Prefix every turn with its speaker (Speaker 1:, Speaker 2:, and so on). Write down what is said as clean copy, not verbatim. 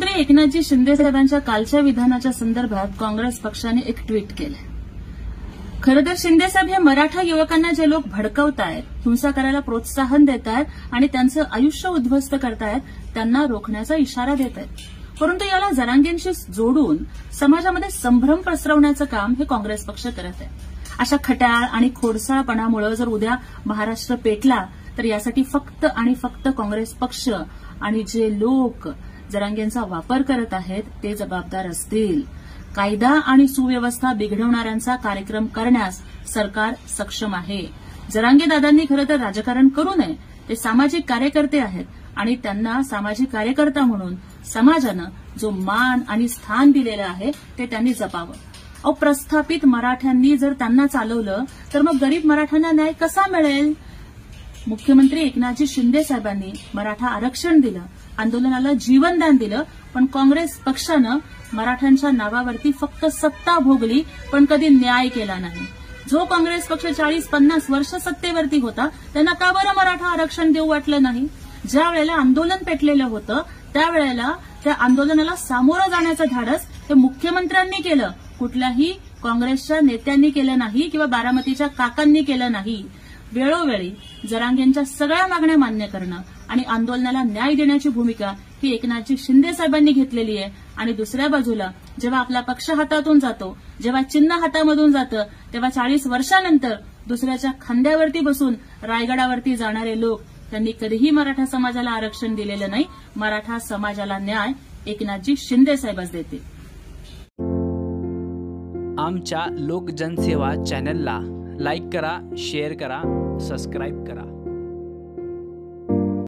Speaker 1: मुख्यमंत्री एकनाथजी शिंदे साहेबांच्या कालच्या विधानाच्या संदर्भात काँग्रेस पक्षाने एक ट्विट केलं। खरं तर शिंदे साहेब हे मराठा युवकांना जे लोक भडकवतायत, हिंसा करायला प्रोत्साहन देत आहेत आणि त्यांचं आयुष्य उद्ध्वस्त करतायत, त्यांना रोखण्याचा इशारा देत आहेत। परंतु याला जरांगेंशी जोडून समाजामध्ये संभ्रम पसरवण्याचं काम हे काँग्रेस पक्ष करत आहे। अशा खट्याळ आणि खोडसाळपणामुळे जर उद्या महाराष्ट्र पेटला तर यासाठी फक्त आणि फक्त काँग्रेस पक्ष आणि जे लोक जरांगेंचा वापर करत आहेत ते जबाबदार असतील। कायदा आणि सुव्यवस्था बिघडवणाऱ्यांचा कार्यक्रम करण्यास सरकार सक्षम आहे। जरांगे दादांनी खरं तर राजकारण करू नये, ते सामाजिक कार्यकर्ते आहेत आणि त्यांना सामाजिक कार्यकर्ता म्हणून समाजानं जो मान आणि स्थान दिलेलं आहे ते त्यांनी जपावं। प्रस्थापित मराठ्यांनी जर त्यांना चालवलं तर मग गरीब मराठ्यांना न्याय कसा मिळेल? मुख्यमंत्री एकनाथजी शिंदे साहेबांनी मराठा आरक्षण दिलं, आंदोलनाला जीवनदान दिलं, पण काँग्रेस पक्षानं मराठ्यांच्या नावावरती फक्त सत्ता भोगली पण कधी न्याय केला नाही। जो काँग्रेस पक्ष 40-50 वर्ष सत्तेवरती होता त्यांना का बरं मराठा आरक्षण देऊ वाटलं नाही? ज्या वेळेला आंदोलन पेटलेलं होतं त्यावेळेला त्या आंदोलनाला सामोरं जाण्याचं धाडस हे मुख्यमंत्र्यांनी केलं, कुठल्याही काँग्रेसच्या नेत्यांनी केलं नाही किंवा बारामतीच्या काकांनी केलं नाही। वेळोवेळी जरांगेंच्या सगळ्या मागण्या मान्य करणं आणि आंदोलनाला न्याय देण्याची भूमिका ही एकनाथजी शिंदे साहेबांनी घेतलेली आहे। आणि दुसऱ्या बाजूला जेव्हा आपला पक्ष हातातून जातो, जेव्हा चिन्ह हातामधून जातं, तेव्हा 40 वर्षानंतर दुसऱ्याच्या खांद्यावरती बसून रायगडावरती जाणारे लोक, त्यांनी कधीही मराठा समाजाला आरक्षण दिलेलं नाही। मराठा समाजाला न्याय एकनाथजी शिंदे साहेबच देतील।
Speaker 2: आमच्या लोक जनसेवा चॅनलला लाईक करा, शेअर करा, सबस्क्राईब करा।